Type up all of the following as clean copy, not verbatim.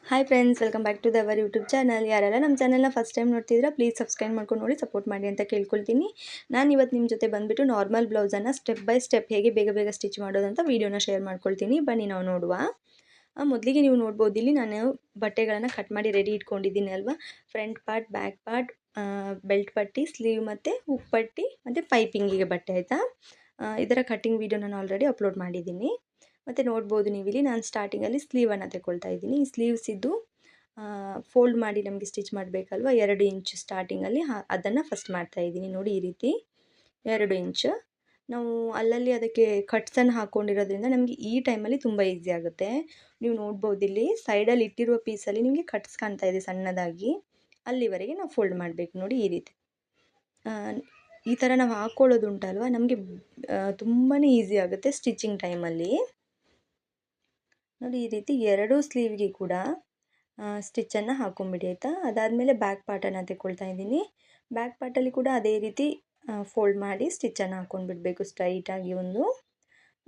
Hi friends, welcome back to ದವರ್ YouTube channel. ಯಾರೆಲ್ಲ ನಮ್ಮ ಚಾನಲ್ನ ಫಸ್ಟ್ ಟೈಮ್ ನೋಡ್ತಿದ್ರೆ ಪ್ಲೀಸ್ ಸಬ್ಸ್ಕ್ರೈಬ್ ಮಾಡ್ಕೊಂಡು ನೋಡಿ ಸಪೋರ್ಟ್ ಮಾಡಿ ಅಂತ ಕೇಳ್ಕೊಳ್ತೀನಿ. ನಾನು ಇವತ್ತು ನಿಮ್ಮ ಜೊತೆ ಬಂದುಬಿಟ್ಟು ನಾರ್ಮಲ್ ಬ್ಲೌಸನ್ನು ಸ್ಟೆಪ್ ಬೈ ಸ್ಟೆಪ್ ಹೇಗೆ ಬೇಗ ಬೇಗ ಸ್ಟಿಚ್ ಮಾಡೋದಂತ ವೀಡಿಯೋನ ಶೇರ್ ಮಾಡ್ಕೊಳ್ತೀನಿ. ಬನ್ನಿ ನಾವು ನೋಡುವ. ಮೊದಲಿಗೆ ನೀವು ನೋಡ್ಬೋದು, ಇಲ್ಲಿ ನಾನು ಬಟ್ಟೆಗಳನ್ನು ಕಟ್ ಮಾಡಿ ರೆಡಿ ಇಟ್ಕೊಂಡಿದ್ದೀನಿ ಅಲ್ವಾ. Front part, back part, belt ಪಟ್ಟಿ, ಸ್ಲೀವ್ ಮತ್ತು ಹುಕ್ ಪಟ್ಟಿ ಮತ್ತು ಪೈಪಿಂಗಿಗೆ ಬಟ್ಟೆ, ಆಯಿತಾ. ಇದರ ಕಟ್ಟಿಂಗ್ ವೀಡಿಯೋ ನಾನು ಆಲ್ರೆಡಿ ಅಪ್ಲೋಡ್ ಮಾಡಿದ್ದೀನಿ. ಮತ್ತು ನೋಡ್ಬೋದು ನೀವಿಲ್ಲಿ ನಾನು ಸ್ಟಾರ್ಟಿಂಗಲ್ಲಿ ಸ್ಲೀವನ್ನು ತಗೊಳ್ತಾ ಇದ್ದೀನಿ. ಈ ಸ್ಲೀವ್ಸ್ ಇದ್ದು ಫೋಲ್ಡ್ ಮಾಡಿ ನಮಗೆ ಸ್ಟಿಚ್ ಮಾಡಬೇಕಲ್ವ, 2 ಇಂಚ್ ಸ್ಟಾರ್ಟಿಂಗಲ್ಲಿ ಅದನ್ನು ಫಸ್ಟ್ ಮಾಡ್ತಾಯಿದ್ದೀನಿ. ನೋಡಿ, ಈ ರೀತಿ 2 ಇಂಚ್ ನಾವು ಅಲ್ಲಲ್ಲಿ ಅದಕ್ಕೆ ಕಟ್ಸನ್ನು ಹಾಕ್ಕೊಂಡಿರೋದ್ರಿಂದ ನಮಗೆ ಈ ಟೈಮಲ್ಲಿ ತುಂಬ ಈಸಿ ಆಗುತ್ತೆ. ನೀವು ನೋಡ್ಬೋದು, ಇಲ್ಲಿ ಸೈಡಲ್ಲಿ ಇಟ್ಟಿರುವ ಪೀಸಲ್ಲಿ ನಿಮಗೆ ಕಟ್ಸ್ ಕಾಣ್ತಾ ಇದೆ ಸಣ್ಣದಾಗಿ, ಅಲ್ಲಿವರೆಗೆ ನಾವು ಫೋಲ್ಡ್ ಮಾಡಬೇಕು. ನೋಡಿ, ಈ ರೀತಿ ಈ ಥರ ನಾವು ಹಾಕ್ಕೊಳ್ಳೋದು ಉಂಟಲ್ವ, ನಮಗೆ ತುಂಬಾ ಈಸಿ ಆಗುತ್ತೆ ಸ್ಟಿಚಿಂಗ್ ಟೈಮಲ್ಲಿ. ನೋಡಿ, ಈ ರೀತಿ 2 ಸ್ಲೀವ್ಗೆ ಕೂಡ ಸ್ಟಿಚ್ಚನ್ನು ಹಾಕ್ಕೊಂಬಿಡಿ, ಆಯಿತಾ. ಅದಾದಮೇಲೆ ಬ್ಯಾಕ್ ಪಾರ್ಟನ್ನು ತೆಗೊಳ್ತಾ ಇದ್ದೀನಿ. ಬ್ಯಾಕ್ ಪಾರ್ಟಲ್ಲಿ ಕೂಡ ಅದೇ ರೀತಿ ಫೋಲ್ಡ್ ಮಾಡಿ ಸ್ಟಿಚ್ಚನ್ನು ಹಾಕ್ಕೊಂಡು ಬಿಡಬೇಕು ಸ್ಟ್ರೈಟಾಗಿ ಒಂದು.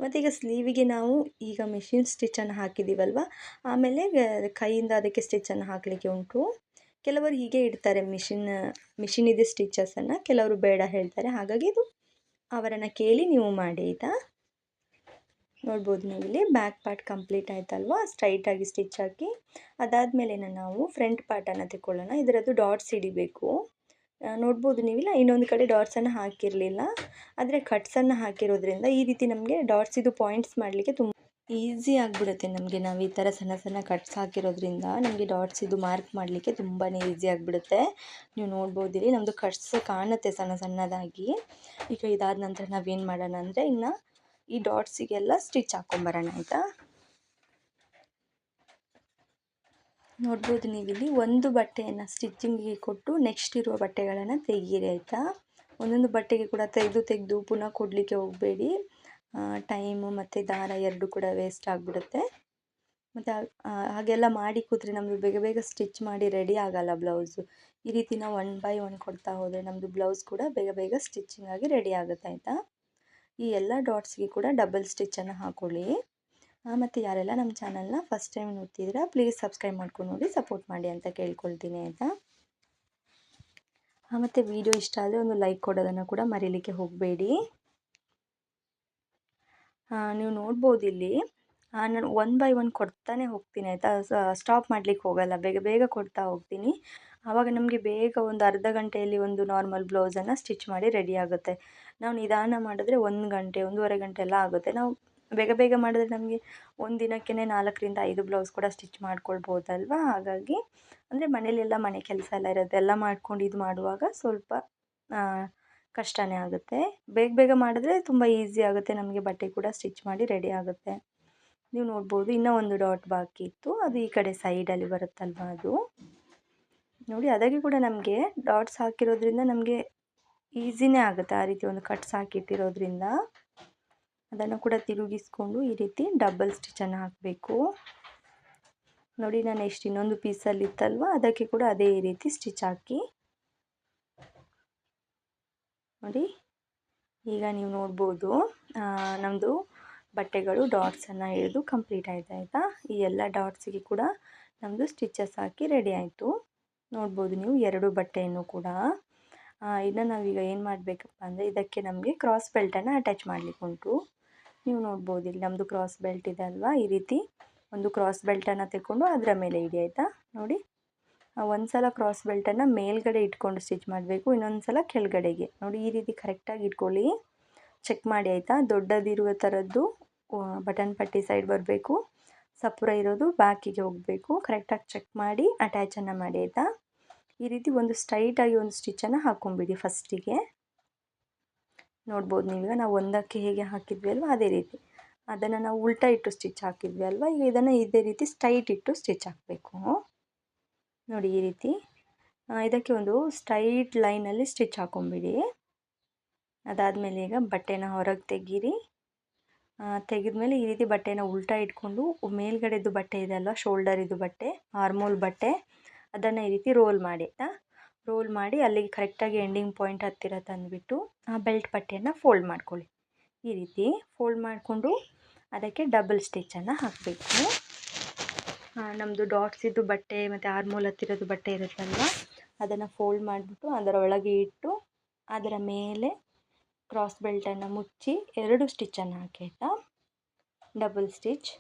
ಮತ್ತು ಈಗ ಸ್ಲೀವಿಗೆ ನಾವು ಈಗ ಮಿಷಿನ್ ಸ್ಟಿಚ್ಚನ್ನು ಹಾಕಿದ್ದೀವಲ್ವ, ಆಮೇಲೆ ಕೈಯಿಂದ ಅದಕ್ಕೆ ಸ್ಟಿಚ್ಚನ್ನು ಹಾಕಲಿಕ್ಕೆ ಉಂಟು. ಕೆಲವರು ಹೀಗೆ ಇಡ್ತಾರೆ ಮಿಷಿನ್ ಇದೆ ಸ್ಟಿಚಸನ್ನು, ಕೆಲವರು ಬೇಡ ಹೇಳ್ತಾರೆ. ಹಾಗಾಗಿ ಇದು ಅವರನ್ನು ಕೇಳಿ ನೀವು ಮಾಡಿ, ಆಯಿತಾ. ನೋಡ್ಬೋದು ನೀವಿಲ್ಲಿ ಬ್ಯಾಕ್ ಪಾರ್ಟ್ ಕಂಪ್ಲೀಟ್ ಆಯ್ತಲ್ವಾ, ಸ್ಟ್ರೈಟಾಗಿ ಸ್ಟಿಚ್ ಹಾಕಿ. ಅದಾದಮೇಲೆ ನಾವು ಫ್ರಂಟ್ ಪಾರ್ಟನ್ನು ತಗೊಳ್ಳೋಣ. ಇದರದ್ದು ಡಾಟ್ಸ್ ಹಿಡಿಬೇಕು. ನೋಡ್ಬೋದು ನೀವಿಲ್ಲ, ಇನ್ನೊಂದು ಕಡೆ ಡಾಟ್ಸನ್ನು ಹಾಕಿರಲಿಲ್ಲ, ಆದರೆ ಕಟ್ಸನ್ನು ಹಾಕಿರೋದ್ರಿಂದ ಈ ರೀತಿ ನಮಗೆ ಡಾಟ್ಸಿದು ಪಾಯಿಂಟ್ಸ್ ಮಾಡಲಿಕ್ಕೆ ತುಂಬ ಈಸಿ ಆಗಿಬಿಡುತ್ತೆ ನಮಗೆ. ನಾವು ಈ ಥರ ಸಣ್ಣ ಸಣ್ಣ ಕಟ್ಸ್ ಹಾಕಿರೋದ್ರಿಂದ ನಮಗೆ ಡಾಟ್ಸಿದು ಮಾರ್ಕ್ ಮಾಡಲಿಕ್ಕೆ ತುಂಬಾ ಈಸಿ ಆಗಿಬಿಡುತ್ತೆ. ನೀವು ನೋಡ್ಬೋದಿಲ್ಲಿ ನಮ್ಮದು ಕಟ್ಸ್ ಕಾಣುತ್ತೆ ಸಣ್ಣ ಸಣ್ಣದಾಗಿ. ಈಗ ಇದಾದ ನಂತರ ನಾವೇನು ಮಾಡೋಣ ಅಂದರೆ, ಇನ್ನು ಈ ಡಾಟ್ಸಿಗೆಲ್ಲ ಸ್ಟಿಚ್ ಹಾಕ್ಕೊಂಬರೋಣ, ಆಯಿತಾ. ನೋಡ್ಬೋದು ನೀವಿಲ್ಲಿ ಒಂದು ಬಟ್ಟೆಯನ್ನು ಸ್ಟಿಚ್ಚಿಂಗಿಗೆ ಕೊಟ್ಟು ನೆಕ್ಸ್ಟ್ ಇರುವ ಬಟ್ಟೆಗಳನ್ನು ತೆಗೀರಿ, ಆಯಿತಾ. ಒಂದೊಂದು ಬಟ್ಟೆಗೆ ಕೂಡ ತೆಗೆದು ಪುನಃ ಕೊಡಲಿಕ್ಕೆ ಹೋಗಬೇಡಿ. ಟೈಮು ಮತ್ತು ದಾರ ಎರಡು ಕೂಡ ವೇಸ್ಟ್ ಆಗಿಬಿಡುತ್ತೆ. ಮತ್ತು ಹಾಗೆಲ್ಲ ಮಾಡಿ ಕೂತ್ರೆ ನಮ್ಮದು ಬೇಗ ಬೇಗ ಸ್ಟಿಚ್ ಮಾಡಿ ರೆಡಿ ಆಗೋಲ್ಲ ಬ್ಲೌಸು. ಈ ರೀತಿ ನಾವು 1 ಬೈ 1 ಕೊಡ್ತಾ ಹೋದರೆ ನಮ್ಮದು ಬ್ಲೌಸ್ ಕೂಡ ಬೇಗ ಬೇಗ ಸ್ಟಿಚಿಂಗ್ ಆಗಿ ರೆಡಿ ಆಗುತ್ತೆ, ಆಯಿತಾ. ಈ ಎಲ್ಲ ಡಾಟ್ಸ್ಗೆ ಕೂಡ ಡಬಲ್ ಸ್ಟಿಚ್ಚನ್ನು ಹಾಕ್ಕೊಳ್ಳಿ. ಮತ್ತು ಯಾರೆಲ್ಲ ನಮ್ಮ ಚಾನಲ್ನ ಫಸ್ಟ್ ಟೈಮ್ ನೋಡ್ತಿದ್ದೀರಾ ಪ್ಲೀಸ್ ಸಬ್ಸ್ಕ್ರೈಬ್ ಮಾಡ್ಕೊಂಡು ನೋಡಿ ಸಪೋರ್ಟ್ ಮಾಡಿ ಅಂತ ಕೇಳ್ಕೊಳ್ತೀನಿ, ಆಯಿತಾ. ಮತ್ತು ವಿಡಿಯೋ ಇಷ್ಟ ಆದರೆ ಒಂದು ಲೈಕ್ ಕೊಡೋದನ್ನು ಕೂಡ ಮರೀಲಿಕ್ಕೆ ಹೋಗಬೇಡಿ. ನೀವು ನೋಡ್ಬೋದು ಇಲ್ಲಿ ನಾನು 1 ಬೈ 1 ಕೊಡ್ತಾನೆ ಹೋಗ್ತೀನಿ, ಆಯಿತಾ. ಸ್ಟಾಪ್ ಮಾಡಲಿಕ್ಕೆ ಹೋಗಲ್ಲ, ಬೇಗ ಬೇಗ ಕೊಡ್ತಾ ಹೋಗ್ತೀನಿ. ಆವಾಗ ನಮಗೆ ಬೇಗ ಒಂದು ಅರ್ಧ ಗಂಟೆಯಲ್ಲಿ ಒಂದು ನಾರ್ಮಲ್ ಬ್ಲೌಸನ್ನು ಸ್ಟಿಚ್ ಮಾಡಿ ರೆಡಿ ಆಗುತ್ತೆ. ನಾವು ನಿಧಾನ ಮಾಡಿದ್ರೆ 1 ಗಂಟೆ 1.5 ಗಂಟೆ ಎಲ್ಲ ಆಗುತ್ತೆ. ನಾವು ಬೇಗ ಬೇಗ ಮಾಡಿದ್ರೆ ನಮಗೆ ಒಂದು ದಿನಕ್ಕೆ 4 ರಿಂದ 5 ಬ್ಲೌಸ್ ಕೂಡ ಸ್ಟಿಚ್ ಮಾಡ್ಕೊಳ್ಬೋದಲ್ವ. ಹಾಗಾಗಿ ಅಂದರೆ ಮನೇಲೆಲ್ಲ ಮನೆ ಕೆಲಸ ಎಲ್ಲ ಇರುತ್ತೆ, ಎಲ್ಲ ಮಾಡ್ಕೊಂಡು ಇದು ಮಾಡುವಾಗ ಸ್ವಲ್ಪ ಕಷ್ಟನೇ ಆಗುತ್ತೆ. ಬೇಗ ಬೇಗ ಮಾಡಿದ್ರೆ ತುಂಬ ಈಸಿ ಆಗುತ್ತೆ, ನಮಗೆ ಬಟ್ಟೆ ಕೂಡ ಸ್ಟಿಚ್ ಮಾಡಿ ರೆಡಿ ಆಗುತ್ತೆ. ನೀವು ನೋಡ್ಬೋದು, ಇನ್ನೂ ಒಂದು ಡಾಟ್ ಬಾಕಿ ಇತ್ತು, ಅದು ಈ ಕಡೆ ಸೈಡಲ್ಲಿ ಬರುತ್ತಲ್ವ ಅದು. ನೋಡಿ, ಅದಕ್ಕೆ ಕೂಡ ನಮಗೆ ಡಾಟ್ಸ್ ಹಾಕಿರೋದ್ರಿಂದ ನಮಗೆ ಈಸಿನೇ ಆಗುತ್ತೆ. ಆ ರೀತಿ ಒಂದು ಕಟ್ಸ್ ಹಾಕಿಟ್ಟಿರೋದ್ರಿಂದ ಅದನ್ನು ಕೂಡ ತಿರುಗಿಸ್ಕೊಂಡು ಈ ರೀತಿ ಡಬಲ್ ಸ್ಟಿಚ್ಚನ್ನು ಹಾಕಬೇಕು. ನೋಡಿ, ನಾನು ಇನ್ನೊಂದು ಪೀಸಲ್ಲಿ ಇತ್ತಲ್ವ, ಅದಕ್ಕೆ ಕೂಡ ಅದೇ ರೀತಿ ಸ್ಟಿಚ್ ಹಾಕಿ. ನೋಡಿ, ಈಗ ನೀವು ನೋಡ್ಬೋದು ನಮ್ಮದು ಬಟ್ಟೆಗಳು ಡಾಟ್ಸನ್ನು ಹಿಡಿದು ಕಂಪ್ಲೀಟ್ ಆಯ್ತು, ಆಯಿತಾ. ಈ ಎಲ್ಲ ಡಾಟ್ಸಿಗೆ ಕೂಡ ನಮ್ಮದು ಸ್ಟಿಚಸ್ ಹಾಕಿ ರೆಡಿ ಆಯಿತು. ನೋಡ್ಬೋದು ನೀವು 2 ಬಟ್ಟೆಯನ್ನು ಕೂಡ. ಇನ್ನು ನಾವೀಗ ಏನು ಮಾಡಬೇಕಪ್ಪ ಅಂದರೆ, ಇದಕ್ಕೆ ನಮಗೆ ಕ್ರಾಸ್ ಬೆಲ್ಟನ್ನು ಅಟ್ಯಾಚ್ ಮಾಡಲಿಕ್ಕೆ ಉಂಟು. ನೀವು ನೋಡ್ಬೋದು ಇಲ್ಲಿ ನಮ್ಮದು ಕ್ರಾಸ್ ಬೆಲ್ಟ್ ಇದೆ ಅಲ್ವಾ. ಈ ರೀತಿ ಒಂದು ಕ್ರಾಸ್ ಬೆಲ್ಟನ್ನು ತೆಕ್ಕೊಂಡು ಅದರ ಮೇಲೆ ಇಡಿ, ಆಯಿತಾ. ನೋಡಿ, ಒಂದು ಸಲ ಕ್ರಾಸ್ ಬೆಲ್ಟನ್ನು ಮೇಲ್ಗಡೆ ಇಟ್ಕೊಂಡು ಸ್ಟಿಚ್ ಮಾಡಬೇಕು, ಇನ್ನೊಂದು ಸಲ ಕೆಳಗಡೆಗೆ. ನೋಡಿ, ಈ ರೀತಿ ಕರೆಕ್ಟಾಗಿ ಇಟ್ಕೊಳ್ಳಿ, ಚೆಕ್ ಮಾಡಿ, ಆಯಿತಾ. ದೊಡ್ಡದಿರುವ ಥರದ್ದು ಬಟನ್ ಪಟ್ಟಿ ಸೈಡ್ ಬರಬೇಕು, ಸಪುರ ಇರೋದು ಬ್ಯಾಕಿಗೆ ಹೋಗಬೇಕು. ಕರೆಕ್ಟಾಗಿ ಚೆಕ್ ಮಾಡಿ ಅಟ್ಯಾಚನ್ನು ಮಾಡಿ, ಆಯಿತಾ. ಈ ರೀತಿ ಒಂದು ಸ್ಟ್ರೈಟಾಗಿ ಒಂದು ಸ್ಟಿಚ್ಚನ್ನು ಹಾಕ್ಕೊಂಬಿಡಿ ಫಸ್ಟಿಗೆ. ನೋಡ್ಬೋದು ನೀವೀಗ ನಾವು ಒಂದಕ್ಕೆ ಹೇಗೆ ಹಾಕಿದ್ವಿ ಅಲ್ವ, ಅದೇ ರೀತಿ ಅದನ್ನು ನಾವು ಉಲ್ಟಾ ಇಟ್ಟು ಸ್ಟಿಚ್ ಹಾಕಿದ್ವಿ ಅಲ್ವ. ಈಗ ಇದನ್ನು ಇದೇ ರೀತಿ ಸ್ಟ್ರೈಟ್ ಇಟ್ಟು ಸ್ಟಿಚ್ ಹಾಕಬೇಕು. ನೋಡಿ, ಈ ರೀತಿ ಇದಕ್ಕೆ ಒಂದು ಸ್ಟ್ರೈಟ್ ಲೈನಲ್ಲಿ ಸ್ಟಿಚ್ ಹಾಕ್ಕೊಂಬಿಡಿ. ಅದಾದಮೇಲೆ ಈಗ ಬಟ್ಟೆನ ಹೊರಗೆ ತೆಗೀರಿ. ತೆಗೆದ್ಮೇಲೆ ಈ ರೀತಿ ಬಟ್ಟೆನ ಉಲ್ಟಾ ಇಟ್ಕೊಂಡು ಮೇಲ್ಗಡೆದು ಬಟ್ಟೆ ಇದೆ ಅಲ್ವ, ಶೋಲ್ಡರಿದು ಬಟ್ಟೆ, ಆರ್ಮೋಲ್ ಬಟ್ಟೆ, ಅದನ್ನು ಈ ರೀತಿ ರೋಲ್ ಮಾಡಿ, ಆಯಿತಾ. ರೋಲ್ ಮಾಡಿ ಅಲ್ಲಿಗೆ ಕರೆಕ್ಟಾಗಿ ಎಂಡಿಂಗ್ ಪಾಯಿಂಟ್ ಹತ್ತಿರ ತಂದುಬಿಟ್ಟು ಆ ಬೆಲ್ಟ್ ಪಟ್ಟಿಯನ್ನು ಫೋಲ್ಡ್ ಮಾಡ್ಕೊಳ್ಳಿ. ಈ ರೀತಿ ಫೋಲ್ಡ್ ಮಾಡಿಕೊಂಡು ಅದಕ್ಕೆ ಡಬಲ್ ಸ್ಟಿಚ್ಚನ್ನು ಹಾಕಬೇಕು. ನಮ್ಮದು ಡಾಟ್ಸಿದ್ದು ಬಟ್ಟೆ ಮತ್ತು ಆರ್ಮೋಲ್ ಹತ್ತಿರೋದು ಬಟ್ಟೆ ಇರುತ್ತಲ್ವ, ಅದನ್ನು ಫೋಲ್ಡ್ ಮಾಡಿಬಿಟ್ಟು ಅದರ ಒಳಗೆ ಇಟ್ಟು ಅದರ ಮೇಲೆ ಕ್ರಾಸ್ ಬೆಲ್ಟನ್ನು ಮುಚ್ಚಿ 2 ಸ್ಟಿಚ್ಚನ್ನು ಹಾಕಿ ಆಯಿತಾ. ಡಬಲ್ ಸ್ಟಿಚ್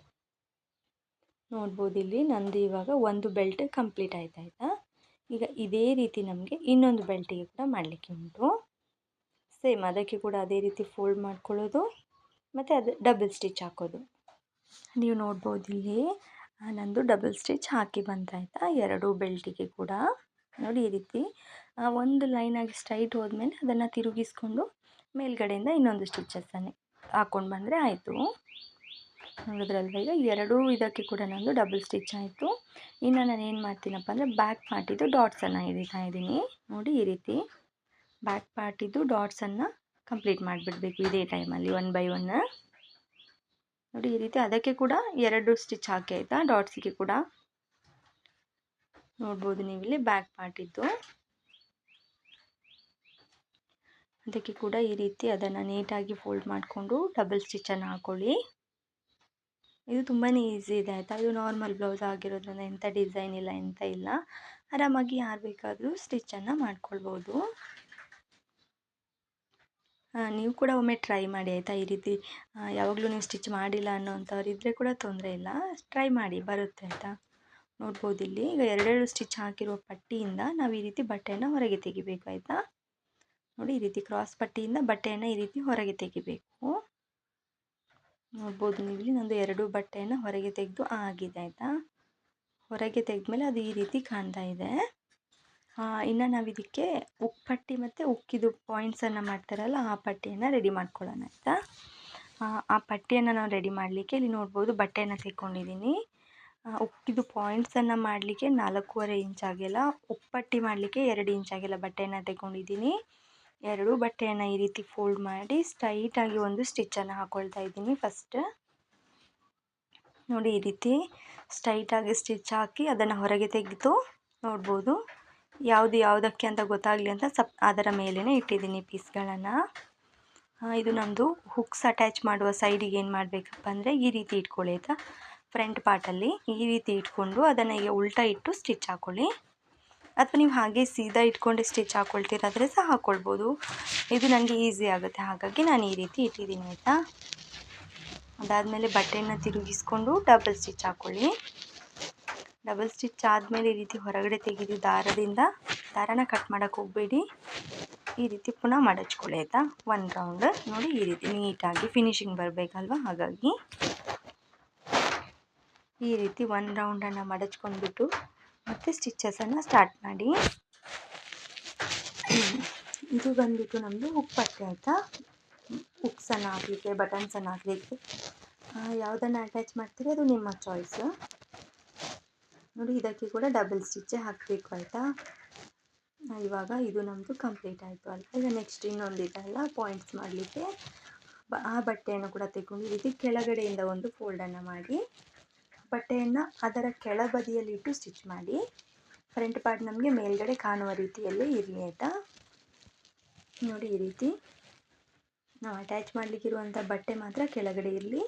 ನೋಡ್ಬೋದು ಇಲ್ಲಿ ನಂದು ಇವಾಗ ಒಂದು ಬೆಲ್ಟ್ ಕಂಪ್ಲೀಟ್ ಆಯ್ತಾ. ಈಗ ಇದೇ ರೀತಿ ನಮಗೆ ಇನ್ನೊಂದು ಬೆಲ್ಟಿಗೆ ಕೂಡ ಮಾಡಲಿಕ್ಕೆ ಉಂಟು. ಸೇಮ್ ಅದಕ್ಕೆ ಕೂಡ ಅದೇ ರೀತಿ ಫೋಲ್ಡ್ ಮಾಡ್ಕೊಳ್ಳೋದು ಮತ್ತು ಅದು ಡಬಲ್ ಸ್ಟಿಚ್ ಹಾಕೋದು. ನೀವು ನೋಡ್ಬೋದು ಇಲ್ಲಿ ನಂದು ಡಬಲ್ ಸ್ಟಿಚ್ ಹಾಕಿ ಬಂತಾಯ್ತಾ 2 ಬೆಲ್ಟಿಗೆ ಕೂಡ. ನೋಡಿ ಈ ರೀತಿ ಒಂದು ಲೈನಾಗಿ ಸ್ಟ್ರೈಟ್ ಹೋದ್ಮೇಲೆ ಅದನ್ನು ತಿರುಗಿಸ್ಕೊಂಡು ಮೇಲ್ಗಡೆಯಿಂದ ಇನ್ನೊಂದು ಸ್ಟಿಚಸ್ಸನ್ನೇ ಹಾಕ್ಕೊಂಡು ಬಂದರೆ ಆಯಿತು. ನೋಡಿದ್ರಲ್ವ, ಈಗ 2 ಇದಕ್ಕೆ ಕೂಡ ನಂದು ಡಬಲ್ ಸ್ಟಿಚ್ ಆಯಿತು. ಇನ್ನು ನಾನು ಏನು ಮಾಡ್ತೀನಪ್ಪ ಅಂದರೆ ಬ್ಯಾಕ್ ಪಾರ್ಟಿದ್ದು ಡಾಟ್ಸನ್ನು ಹಿಡಿತಾ ಇದ್ದೀನಿ. ನೋಡಿ ಈ ರೀತಿ ಬ್ಯಾಕ್ ಪಾರ್ಟಿದ್ದು ಡಾಟ್ಸನ್ನು ಕಂಪ್ಲೀಟ್ ಮಾಡಿಬಿಡ್ಬೇಕು ಇದೇ ಟೈಮಲ್ಲಿ 1 ಬೈ 1. ನೋಡಿ ಈ ರೀತಿ ಅದಕ್ಕೆ ಕೂಡ 2 ಸ್ಟಿಚ್ ಹಾಕಿ ಆಯಿತಾ. ಡಾಟ್ಸಿಗೆ ಕೂಡ ನೋಡ್ಬೋದು ನೀವಿಲ್ಲಿ ಬ್ಯಾಕ್ ಪಾರ್ಟಿದ್ದು, ಅದಕ್ಕೆ ಕೂಡ ಈ ರೀತಿ ಅದನ್ನು ನೀಟಾಗಿ ಫೋಲ್ಡ್ ಮಾಡಿಕೊಂಡು ಡಬಲ್ ಸ್ಟಿಚ್ಚನ್ನು ಹಾಕ್ಕೊಳ್ಳಿ. ಇದು ತುಂಬಾ ಈಸಿ ಇದೆ ಆಯಿತಾ. ಇದು ನಾರ್ಮಲ್ ಬ್ಲೌಸ್ ಆಗಿರೋದ್ರಿಂದ ಎಂಥ ಡಿಸೈನ್ ಇಲ್ಲ, ಎಂಥ ಇಲ್ಲ, ಆರಾಮಾಗಿ ಯಾರು ಬೇಕಾದರೂ ಸ್ಟಿಚ್ಚನ್ನು ಮಾಡ್ಕೊಳ್ಬೋದು. ನೀವು ಕೂಡ ಒಮ್ಮೆ ಟ್ರೈ ಮಾಡಿ ಆಯಿತಾ. ಈ ರೀತಿ ಯಾವಾಗಲೂ ನೀವು ಸ್ಟಿಚ್ ಮಾಡಿಲ್ಲ ಅನ್ನೋವಂಥವ್ರು ಇದ್ದರೆ ಕೂಡ ತೊಂದರೆ ಇಲ್ಲ, ಟ್ರೈ ಮಾಡಿ, ಬರುತ್ತೆ ಆಯಿತಾ. ನೋಡ್ಬೋದು ಇಲ್ಲಿ ಈಗ 2 ಸ್ಟಿಚ್ ಹಾಕಿರುವ ಪಟ್ಟಿಯಿಂದ ನಾವು ಈ ರೀತಿ ಬಟ್ಟೆಯನ್ನು ಹೊರಗೆ ತೆಗಿಬೇಕು ಆಯಿತಾ. ನೋಡಿ ಈ ರೀತಿ ಕ್ರಾಸ್ ಪಟ್ಟಿಯಿಂದ ಬಟ್ಟೆಯನ್ನು ಈ ರೀತಿ ಹೊರಗೆ ತೆಗಿಬೇಕು. ನೋಡ್ಬೋದು ನೀವು ಇಲ್ಲಿ ನಂದು 2 ಬಟ್ಟೆಯನ್ನು ಹೊರಗೆ ತೆಗೆದು ಆಗಿದೆ ಆಯಿತಾ. ಹೊರಗೆ ತೆಗೆದ್ಮೇಲೆ ಅದು ಈ ರೀತಿ ಕಾಣ್ತಾ ಇದೆ. ಇನ್ನು ನಾವು ಇದಕ್ಕೆ ಉಕ್ಪಟ್ಟಿ ಮತ್ತು ಉಕ್ಕಿದು ಪಾಯಿಂಟ್ಸನ್ನು ಮಾಡ್ತಾರಲ್ಲ ಆ ಪಟ್ಟಿಯನ್ನು ರೆಡಿ ಮಾಡ್ಕೊಳ್ಳೋಣ ಆಯಿತಾ. ಆ ಪಟ್ಟಿಯನ್ನು ನಾವು ರೆಡಿ ಮಾಡಲಿಕ್ಕೆ ಇಲ್ಲಿ ನೋಡ್ಬೋದು ಬಟ್ಟೆಯನ್ನು ತೆಕ್ಕೊಂಡಿದ್ದೀನಿ. ಉಕ್ಕಿದು ಪಾಯಿಂಟ್ಸನ್ನು ಮಾಡಲಿಕ್ಕೆ 4.5 ಇಂಚ್ ಆಗಿಲ್ಲ, ಉಕ್ಪಟ್ಟಿ ಮಾಡಲಿಕ್ಕೆ 2 ಇಂಚ್ ಆಗಿಲ್ಲ ಬಟ್ಟೆಯನ್ನು ತೆಕ್ಕೊಂಡಿದ್ದೀನಿ. 2 ಬಟ್ಟೆಯನ್ನು ಈ ರೀತಿ ಫೋಲ್ಡ್ ಮಾಡಿ ಸ್ಟ್ರೈಟಾಗಿ ಒಂದು ಸ್ಟಿಚ್ಚನ್ನು ಹಾಕ್ಕೊಳ್ತಾ ಇದ್ದೀನಿ ಫಸ್ಟ್. ನೋಡಿ ಈ ರೀತಿ ಸ್ಟ್ರೈಟಾಗಿ ಸ್ಟಿಚ್ ಹಾಕಿ ಅದನ್ನು ಹೊರಗೆ ತೆಗೆದು ನೋಡ್ಬೋದು ಯಾವುದು ಯಾವುದಕ್ಕೆ ಅಂತ ಗೊತ್ತಾಗಲಿ ಅಂತ ಅದರ ಮೇಲೇ ಇಟ್ಟಿದ್ದೀನಿ ಪೀಸ್ಗಳನ್ನು. ಇದು ನಮ್ಮದು ಹುಕ್ಸ್ ಅಟ್ಯಾಚ್ ಮಾಡುವ ಸೈಡಿಗೆ ಏನು ಮಾಡಬೇಕಪ್ಪ ಅಂದರೆ ಈ ರೀತಿ ಇಟ್ಕೊಳ್ಳಿ ಆಯಿತಾ. ಫ್ರಂಟ್ ಪಾರ್ಟಲ್ಲಿ ಈ ರೀತಿ ಇಟ್ಕೊಂಡು ಅದನ್ನು ಈಗ ಉಲ್ಟಾ ಇಟ್ಟು ಸ್ಟಿಚ್ ಹಾಕ್ಕೊಳ್ಳಿ, ಅಥವಾ ನೀವು ಹಾಗೆ ಸೀದಾ ಇಟ್ಕೊಂಡು ಸ್ಟಿಚ್ ಹಾಕ್ಕೊಳ್ತೀರಾದರೆ ಸಹ ಹಾಕ್ಕೊಳ್ಬೋದು. ಇದು ನನಗೆ ಈಸಿ ಆಗುತ್ತೆ, ಹಾಗಾಗಿ ನಾನು ಈ ರೀತಿ ಇಟ್ಟಿದ್ದೀನಿ ಆಯಿತಾ. ಅದಾದಮೇಲೆ ಬಟ್ಟೆಯನ್ನು ತಿರುಗಿಸ್ಕೊಂಡು ಡಬಲ್ ಸ್ಟಿಚ್ ಹಾಕ್ಕೊಳ್ಳಿ. ಡಬಲ್ ಸ್ಟಿಚ್ ಆದಮೇಲೆ ಈ ರೀತಿ ಹೊರಗಡೆ ತೆಗೆದು ದಾರನ ಕಟ್ ಮಾಡೋಕ್ಕೆ ಹೋಗಬೇಡಿ, ಈ ರೀತಿ ಪುನಃ ಮಡಚ್ಕೊಳ್ಳಿ ಆಯಿತಾ. 1 ರೌಂಡ್ ನೋಡಿ ಈ ರೀತಿ ನೀಟಾಗಿ ಫಿನಿಶಿಂಗ್ ಬರಬೇಕಲ್ವ, ಹಾಗಾಗಿ ಈ ರೀತಿ 1 ರೌಂಡನ್ನು ಮಡಚ್ಕೊಂಡ್ಬಿಟ್ಟು ಮತ್ತು ಸ್ಟಿಚಸನ್ನು ಸ್ಟಾರ್ಟ್ ಮಾಡಿ. ಇದು ಬಂದುಬಿಟ್ಟು ನಮ್ಮದು ಉಕ್ಪಟ್ಟಿ ಆಯಿತಾ. ಹುಕ್ಸನ್ನು ಹಾಕಲಿಕ್ಕೆ, ಬಟನ್ಸನ್ನು ಹಾಕಲಿಕ್ಕೆ ಯಾವುದನ್ನು ಅಟ್ಯಾಚ್ ಮಾಡ್ತೀರಿ ಅದು ನಿಮ್ಮ ಚಾಯ್ಸು. ನೋಡಿ ಇದಕ್ಕೆ ಕೂಡ ಡಬಲ್ ಸ್ಟಿಚ್ಚೇ ಹಾಕಬೇಕು ಆಯಿತಾ. ಇವಾಗ ಇದು ನಮ್ಮದು ಕಂಪ್ಲೀಟ್ ಆಯಿತು ಅಲ್ವಾ. ಈಗ ನೆಕ್ಸ್ಟ್ ಇನ್ನೊಂದಿದೆ ಅಲ್ಲ ಪಾಯಿಂಟ್ಸ್ ಮಾಡಲಿಕ್ಕೆ, ಆ ಬಟ್ಟೆಯನ್ನು ಕೂಡ ತೆಗೆದು ಈ ರೀತಿ ಕೆಳಗಡೆಯಿಂದ ಒಂದು ಫೋಲ್ಡನ್ನು ಮಾಡಿ ಬಟ್ಟೆಯನ್ನು ಅದರ ಕೆಳಬದಿಯಲ್ಲಿ ಇಟ್ಟು ಸ್ಟಿಚ್ ಮಾಡಿ. ಫ್ರಂಟ್ ಪಾರ್ಟ್ ನಮಗೆ ಮೇಲ್ಗಡೆ ಕಾಣುವ ರೀತಿಯಲ್ಲೇ ಇರಲಿ ಆಯಿತಾ. ನೋಡಿ ಈ ರೀತಿ ನಾವು ಅಟ್ಯಾಚ್ ಮಾಡಲಿಕ್ಕಿರುವಂಥ ಬಟ್ಟೆ ಮಾತ್ರ ಕೆಳಗಡೆ ಇರಲಿ.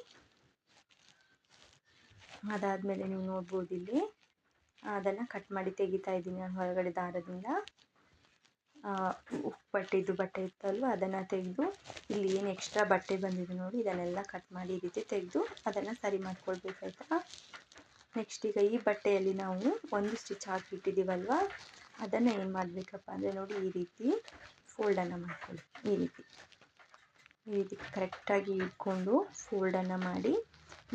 ಅದಾದಮೇಲೆ ನೀವು ನೋಡ್ಬೋದು ಇಲ್ಲಿ ಅದನ್ನು ಕಟ್ ಮಾಡಿ ತೆಗಿತಾ ಇದ್ದೀನಿ ನಾನು ಹೊರಗಡೆ ದಾರದಿಂದ. ಉಕ್ಪಟ್ಟಿದ್ದು ಬಟ್ಟೆ ಇತ್ತಲ್ವ ಅದನ್ನು ತೆಗೆದು ಇಲ್ಲಿ ಏನು ಎಕ್ಸ್ಟ್ರಾ ಬಟ್ಟೆ ಬಂದಿದೆ ನೋಡಿ ಇದನ್ನೆಲ್ಲ ಕಟ್ ಮಾಡಿ ಈ ರೀತಿ ತೆಗೆದು ಅದನ್ನು ಸರಿ ಮಾಡ್ಕೊಳ್ಬೇಕಾಯ್ತಾ. ನೆಕ್ಸ್ಟ್ ಈಗ ಈ ಬಟ್ಟೆಯಲ್ಲಿ ನಾವು ಒಂದು ಸ್ಟಿಚ್ ಹಾಕಿಟ್ಟಿದ್ದೀವಲ್ವ, ಅದನ್ನು ಏನು ಮಾಡಬೇಕಪ್ಪ ಅಂದರೆ ನೋಡಿ ಈ ರೀತಿ ಫೋಲ್ಡನ್ನು ಮಾಡ್ಕೊಳ್ಳಿ. ಈ ರೀತಿ ಕರೆಕ್ಟಾಗಿ ಇಟ್ಕೊಂಡು ಫೋಲ್ಡನ್ನು ಮಾಡಿ.